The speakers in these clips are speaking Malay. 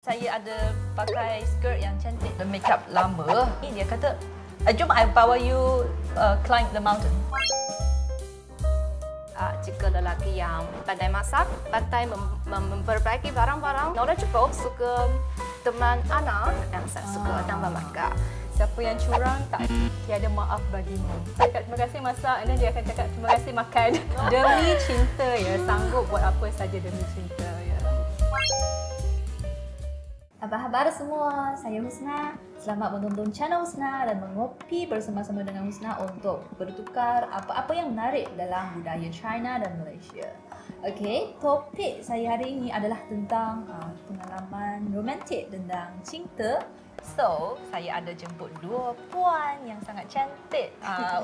Saya ada pakai skirt yang cantik dan makeup lama. Dia kata, jom I bawa you climb the mountain. Jika lelaki yang pandai masak, pandai memperbaiki barang-barang, knowledgeable, suka teman anak, dan saya suka tambah markah. Siapa yang curang, tak tiada maaf bagimu. Saya cakap terima kasih masak, dan dia akan cakap terima kasih makan. Demi cinta ya, sanggup buat apa saja demi cinta ya. Apa khabar semua? Saya Husna. Selamat menonton channel Husna dan mengopi bersama-sama dengan Husna untuk bertukar apa-apa yang menarik dalam budaya China dan Malaysia. Okey, topik saya hari ini adalah tentang pengalaman romantik tentang cinta. So, saya ada jemput dua puan yang sangat cantik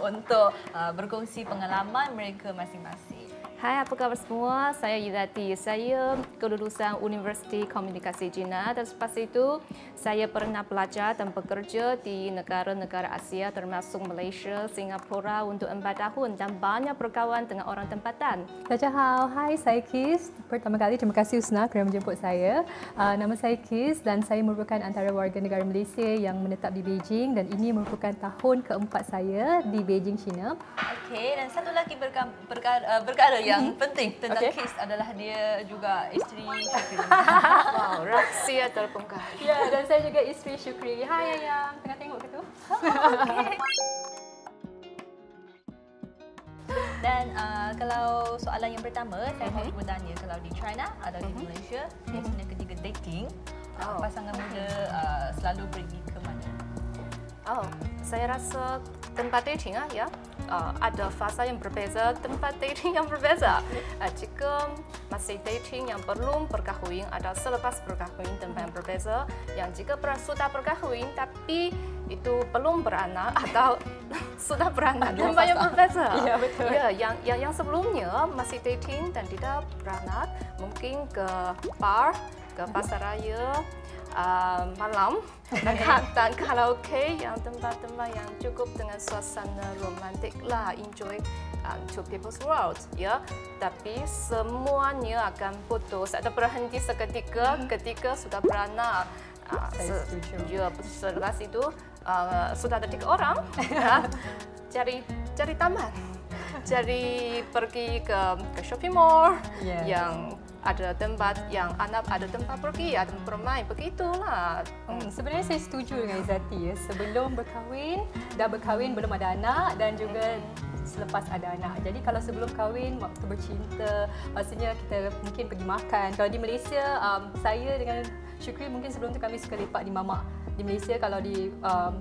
untuk berkongsi pengalaman mereka masing-masing. Hai, apa khabar semua? Saya Yudati. Saya kelulusan Universiti Komunikasi China dan selepas itu saya pernah belajar dan bekerja di negara-negara Asia termasuk Malaysia, Singapura untuk 4 tahun dan banyak berkawan dengan orang tempatan. Dajahau, hai, saya Kis. Pertama kali terima kasih Husna kerana menjemput saya. Nama saya Kis dan saya merupakan antara warga negara Malaysia yang menetap di Beijing dan ini merupakan tahun keempat saya di Beijing, China. Okey, dan satu lagi perkara yang penting tentang Kis adalah dia juga isteri Syukri. Wow, rahsia terbongkar. Ya, dan saya juga isteri Syukri. Hai Ayang, tengah tengok ke tu? Dan kalau soalan yang pertama, saya mahu bertanya kalau di China atau di Malaysia, biasanya ketika dating, pasangan muda selalu pergi ke mana? Saya rasa tempat dating ya. Ada fasa yang berbeza, tempat dating yang berbeza. Jika masih dating yang belum berkahwin, ada selepas berkahwin tempat yang berbeza. Yang jika sudah berkahwin tapi itu belum beranak atau sudah beranak, tempat yang berbeza. Ya, betul. Ya, yang sebelumnya masih dating dan tidak beranak, mungkin ke bar, ke pasar raya, malam dan karaoke yang tempat-tempat yang cukup dengan suasana romantik lah, enjoy to people's world ya. Tapi semuanya akan putus atau berhenti seketika ketika sudah beranak. Ya, setelah itu sudah ada 3 orang cari taman, cari pergi ke shopping mall yang ada tempat yang anak ada tempat pergi, ada bermain, begitulah. Sebenarnya saya setuju dengan Izzati ya. Sebelum berkahwin, dah berkahwin belum ada anak dan juga selepas ada anak. Jadi kalau sebelum kahwin, waktu bercinta, maksudnya kita mungkin pergi makan. Kalau di Malaysia, saya dengan Syukri mungkin sebelum tu kami suka lepak di Mamak. Di Malaysia kalau di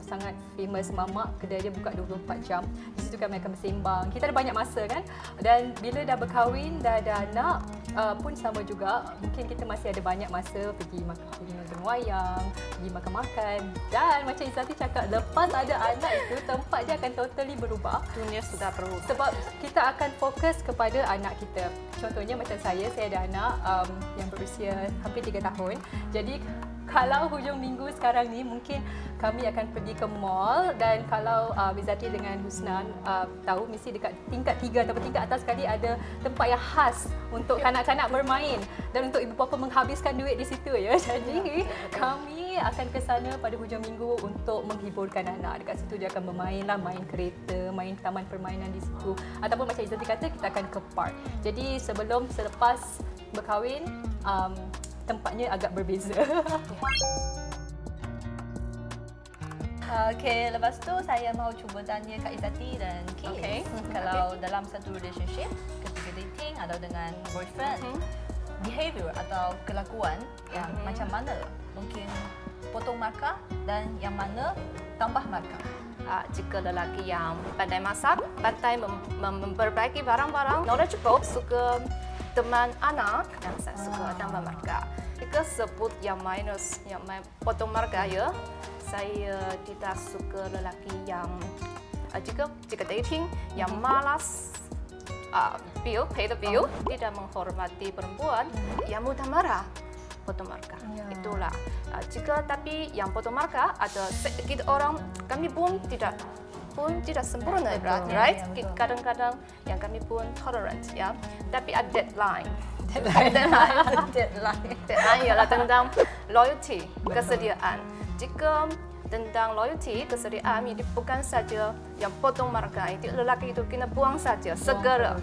sangat famous Mamak, kedai dia buka 24 jam. Di situ kami akan bersembang. Kita ada banyak masa kan. Dan bila dah berkahwin, dah ada anak pun sama juga. Mungkin kita masih ada banyak masa pergi nonton wayang, pergi makan-makan. Dan macam Izzati cakap, lepas ada anak itu tempat dia akan totally berubah. Dunia sudah berubah. Sebab kita akan fokus kepada anak kita. Contohnya macam saya ada anak yang berusia hampir 3 tahun. Jadi kalau hujung minggu sekarang ni mungkin kami akan pergi ke mall dan kalau Izzati dengan Husna tahu mesti dekat tingkat 3 atau tingkat atas sekali ada tempat yang khas untuk kanak-kanak bermain dan untuk ibu bapa menghabiskan duit di situ ya. Jadi kami akan ke sana pada hujung minggu untuk menghiburkan anak. Dekat situ dia akan bermainlah, main kereta, main taman permainan di situ ataupun macam Izzati kata kita akan ke park. Jadi selepas berkahwin tempatnya agak berbeza. Okey, lepas tu saya mahu cuba tanya Kak Izzati dan Kis. Kalau dalam satu relationship, ketika dating atau dengan boyfriend, behavior atau kelakuan yang macam mana? Mungkin potong markah dan yang mana tambah markah? Jika lelaki yang pandai masak, pandai memperbaiki barang-barang, knowledgeable, suka teman anak dan saya suka tambah markah. Jika sebut yang minus, yang potong markah ya, saya tidak suka lelaki yang jika dating yang malas pay the bill, tidak menghormati perempuan, yang mudah marah, potong markah. Itulah. Tapi yang potong markah ada sedikit orang, kami pun tidak sempurna, right? Kadang-kadang yang kami pun tolerant ya, tapi ada deadline. Deadline ialah tentang loyalty, kesediaan. Jika tentang loyalty, kesediaan itu bukan saja yang potong marga, itu lelaki itu kena buang saja, segera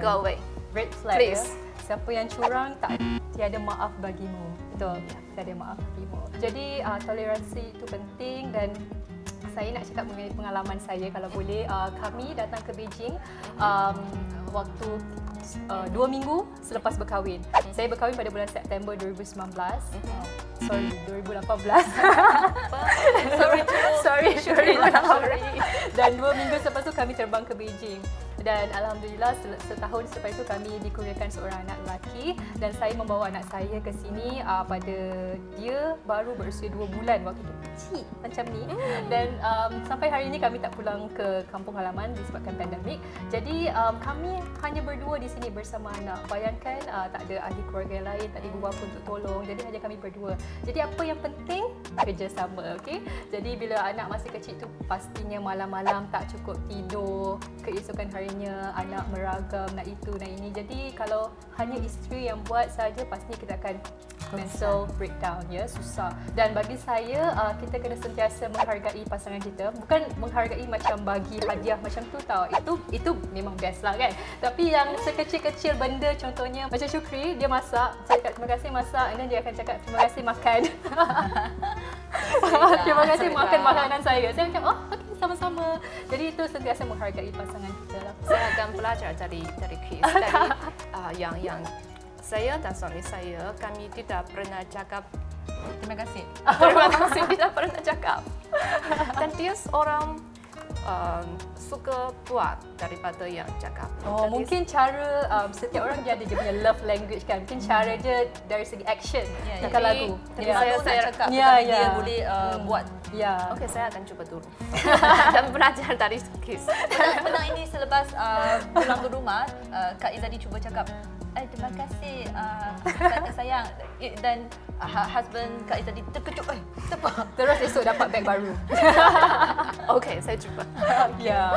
go away. Red flag, Please. ya. Siapa yang curang tiada maaf bagimu. Betul, tiada maaf bagimu. Jadi toleransi itu penting dan saya nak cakap mengenai pengalaman saya kalau boleh. Kami datang ke Beijing waktu 2 minggu selepas berkahwin. Saya berkahwin pada bulan September 2019. Sorry, 2018. Sorry. Dan 2 minggu selepas tu kami terbang ke Beijing. Dan alhamdulillah setahun selepas itu kami dikurniakan seorang anak lelaki dan saya membawa anak saya ke sini pada dia baru berusia 2 bulan waktu itu kecil macam ni. Dan sampai hari ini kami tak pulang ke kampung halaman disebabkan pandemik. Jadi kami hanya berdua di sini bersama anak. Bayangkan tak ada ahli keluarga lain, tak ada ibu bapa untuk tolong. Jadi hanya kami berdua. Jadi apa yang penting? Kerjasama, okey? Jadi bila anak masih kecil tu pastinya malam-malam tak cukup tidur, keesokan harinya anak meragam nak itu nak ini. Jadi kalau hanya isteri yang buat saja pastinya kita akan mental breakdown, ya, susah. Dan bagi saya kita kena sentiasa menghargai pasangan kita, bukan menghargai macam bagi hadiah macam tu tau. Itu memang best lah kan. Tapi yang sekecil-kecil benda, contohnya macam Syukri, dia masak, saya cakap terima kasih masak, and then dia akan cakap terima kasih makan. Terima kasih makan makanan saya. Saya macam okey, sama-sama. Jadi itu sentiasa menghargai pasangan kita lah. Saya akan belajar dari Chris. Dari yang saya dan suami saya, kami tidak pernah cakap Terima kasih. terima kasih, tidak pernah cakap. Dan dia seorang suka buat daripada yang cakap. Oh, jadi, mungkin cara setiap orang dia ada dia punya love language kan. Mungkin cara dia dari segi action tekan lagu. Tapi Ya. saya Nak cakap Ya, tetapi ya. dia boleh buat. Ya. okey, saya akan cuba dulu dan belajar dari Chris. Pernah ini selepas pulang ke rumah, Kak Izzati cuba cakap, terima kasih sayang. Dan husband Kak Izzati terkejut, apa? Terus esok dapat beg baru. Okey, saya cuba. Ya.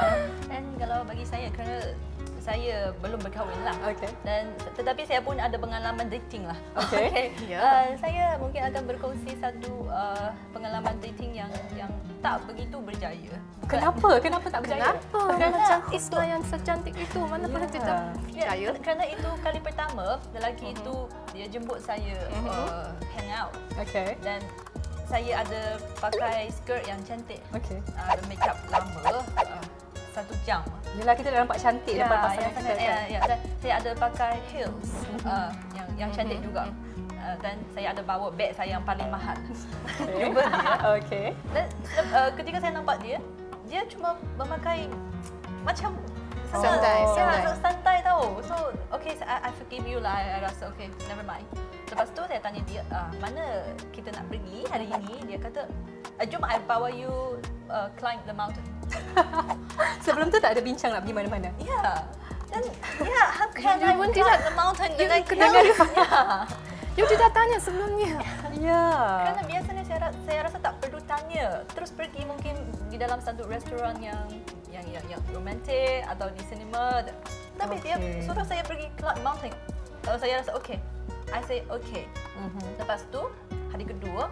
Dan kalau bagi saya, kerana saya belum berkahwin lah. Okey. Dan tetapi saya pun ada pengalaman dating lah. Okey. Saya mungkin akan berkongsi satu pengalaman dating yang tak begitu berjaya. Kenapa? Kenapa tak berjaya? Kenapa? Kerana Cantik yang secantik itu mana pernah tidak percaya? Kerana itu kali pertama lelaki itu dia jemput saya hang out. Okey. Dan saya ada pakai skirt yang cantik. Okey. Ada make up lama 1 jam. Yelah, kita dah nampak cantik depan pasangan kita kan. Dan saya ada pakai heels yang cantik juga. Dan saya ada bawa beg saya yang paling mahal. Jumpa dia. Okey. Dan ketika saya nampak dia, dia cuma memakai macam santai tahu. So okay, I forgive you lah. I rasa okay, never mind. Lepas tu saya tanya dia, mana kita nak pergi hari ini? Dia kata, jom I bawa you climb the mountain. Sebelum tu tak ada bincang nak pergi mana-mana. Ya. Dan how can I pun climb the mountain dengan You tidak tanya sebelumnya. Ya. Kerana biasanya saya rasa tak perlu tanya. Terus pergi mungkin di dalam satu restoran yang romantik atau di cinema. Tapi dia suruh saya pergi climb mountain. Saya rasa okay. I say okay. Lepas tu hari kedua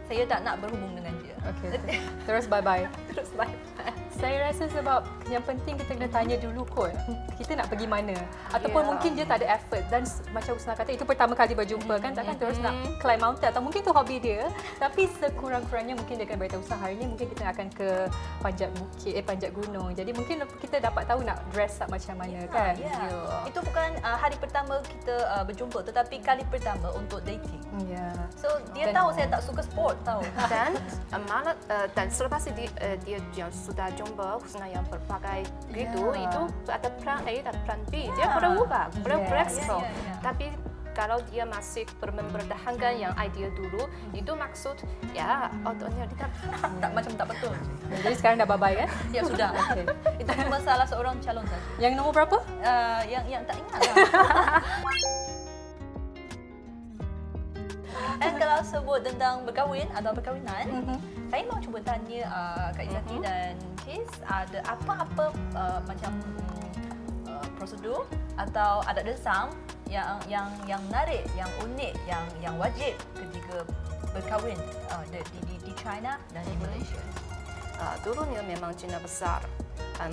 saya tak nak berhubung dengan dia. Okey. Terus bye-bye. Terus bye-bye. Saya rasa sebab yang penting kita kena tanya dulu kot, kita nak pergi mana. Ataupun mungkin dia tak ada effort dan macam Husna kata itu pertama kali berjumpa kan, takkan terus nak climb mountain atau mungkin tu hobi dia. Tapi sekurang-kurangnya mungkin dia akan beritahu hari ni mungkin kita akan ke panjat gunung. Jadi mungkin kita dapat tahu nak dress up macam mana kan. Itu bukan hari pertama kita berjumpa tetapi kali pertama untuk dating. So dia tahu saya tak suka sport tahu. Dan selepas dia yang sudah jumpa Husna yang berpakai gitu, itu ada plan A dan plan B. Dia berubah, fleksibel. Tapi kalau dia masih mempertahankan yang idea dulu, itu maksud ototnya dia macam tak betul. Jadi sekarang dah bye-bye kan? Ya sudah. Okay. Itu cuma salah seorang calon saja. Yang nombor berapa? Yang tak ingat lah. Dan kalau sebut tentang berkahwin atau perkahwinan, saya mau cuba tanya Kak Izzati dan Chris, ada apa-apa macam prosedur atau adat desam yang menarik, yang unik, yang wajib ketika berkahwin di China dan di Malaysia? Dulunya memang Cina besar.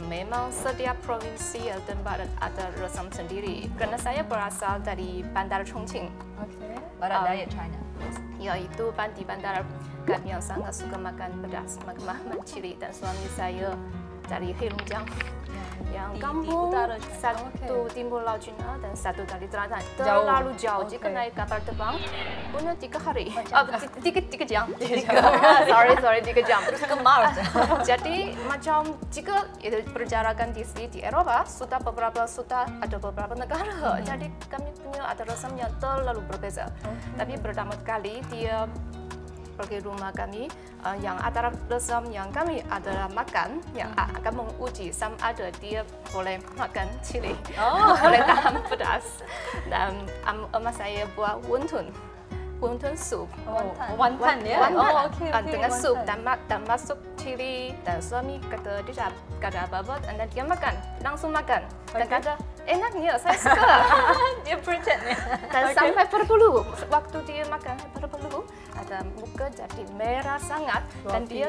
Memang setiap provinsi atau tempat ada resam sendiri. Kerana saya berasal dari Bandar Chongqing. Barat daya China. Yaitu di bandar kami yang sangat suka makan pedas, makan cili, dan suami saya dari Heilongjiang. Yang kampung satu timur laut China dan satu dari selatan, terlalu jauh. Jika naik kapal terbang punya 3 hari, 3 jam. 3 jam. Terus ke Mars. Jadi macam jika perjalanan di sini di Eropah sudah ada beberapa negara. Jadi kami punya ada resam yang terlalu berbeza. Tapi pertama kali dia pergi rumah kami, yang antara resam yang kami adalah makan, yang akan menguji sama ada dia boleh makan cili, boleh tahan pedas. Dan emak saya buat wonton soup. Wonton ya? Dengan soup dan masuk cili, dan suami kata dia kata apa-apa, dan dia makan, langsung makan. Dan kata enaknya, saya suka. Dia pretend ya. Dan sampai berbulu, waktu dia makan berbulu, ada muka jadi merah sangat, dan dia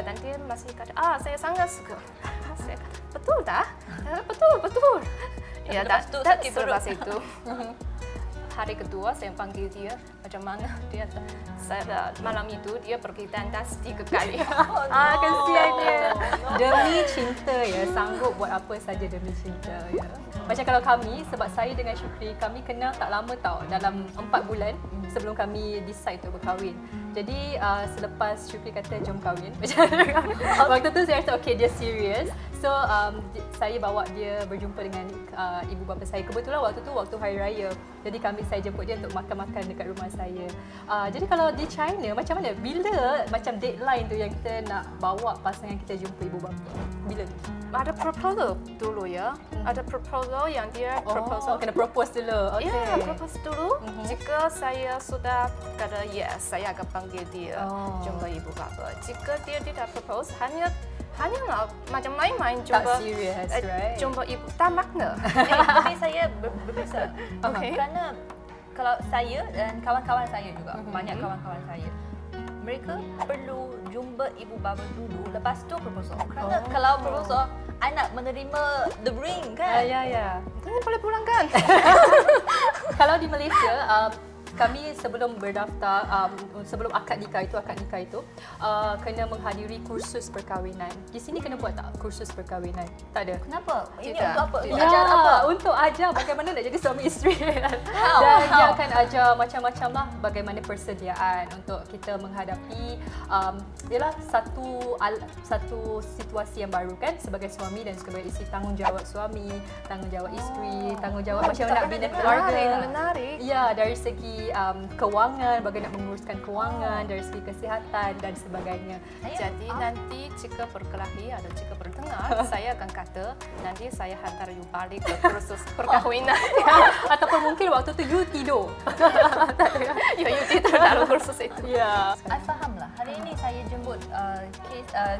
dan dia masih kata, saya sangat suka. Saya kata, betul tak? Betul. Ya, dan selepas itu hari kedua saya panggil dia, macam mana dia, malam itu dia pergi tandas 3 kali. Kesiannya. Demi cinta ya, sanggup buat apa saja demi cinta ya. Macam kalau kami, sebab saya dengan Syukri, kami kenal tak lama tau, dalam 4 bulan sebelum kami decide untuk berkahwin. Jadi selepas Syukri kata jom kahwin, waktu tu saya rasa okay, dia serius. So saya bawa dia berjumpa dengan ibu bapa saya. Kebetulan waktu tu waktu hari raya. Jadi saya jemput dia untuk makan-makan dekat rumah saya. Jadi kalau di China macam mana? Bila macam deadline tu yang kita nak bawa pasangan kita jumpa ibu bapa? Bila tu? Ada proposal dulu ya. Ada proposal yang dia proposal. Kena propose dulu. Okay. Ya, propose dulu. Jika saya sudah kata yes, saya akan panggil dia jumpa ibu bapa. Jika dia tidak propose, hanya macam main-main jumpa. Tak serius, right? Jumpa ibu tak makna. Tapi saya berbeza. Kerana kalau saya dan kawan-kawan saya juga, banyak kawan-kawan saya, mereka perlu jumpa ibu bapa dulu, lepas tu proposal. Kerana kalau proposal, I nak menerima the ring kan? Ya. Tanya boleh pulang kan? Kalau di Malaysia, kami sebelum berdaftar, sebelum akad nikah itu kena menghadiri kursus perkahwinan. Di sini kena buat tak kursus perkahwinan? Tak ada. Kenapa? Ini Tidak. untuk apa? Ya, Untuk ajar apa? untuk ajar bagaimana nak jadi suami isteri. Dan dia akan ajar macam-macam lah bagaimana persediaan untuk kita menghadapi ialah satu situasi yang baru kan, sebagai suami dan sebagai isteri, tanggungjawab suami, tanggungjawab isteri, tanggungjawab macam nak bina keluarga. Menarik. Ya, dari segi kewangan, bagaimana menguruskan kewangan, dari segi kesihatan dan sebagainya. Jadi nanti jika berkelahi atau jika bertengkar, saya akan kata nanti saya hantar you balik ke kursus perkahwinan. Ataupun mungkin waktu tu you tidur. Ya, you tidur dalam kursus itu. Ya. I faham lah. Hari ini saya jemput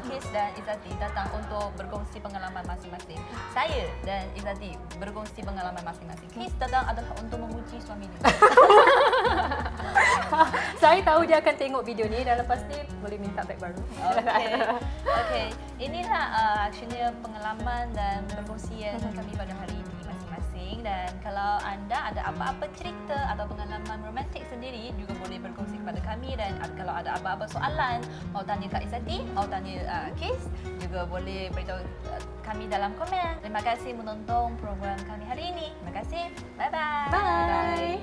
Kis dan Izzati datang untuk berkongsi pengalaman masing-masing. Saya dan Izzati berkongsi pengalaman masing-masing. Kis datang adalah untuk memuji suami dia. Saya tahu dia akan tengok video ni dan lepas ni boleh minta beg baru. Okay. Inilah actually pengalaman dan perkongsian kami pada hari ini masing-masing. Dan kalau anda ada apa-apa cerita atau pengalaman romantik sendiri, juga boleh berkongsi kepada kami. Dan kalau ada apa-apa soalan, mau tanya Kak Izzati, mau tanya Kis, juga boleh beritahu kami dalam komen. Terima kasih menonton program kami hari ini. Terima kasih. Bye-bye. Bye.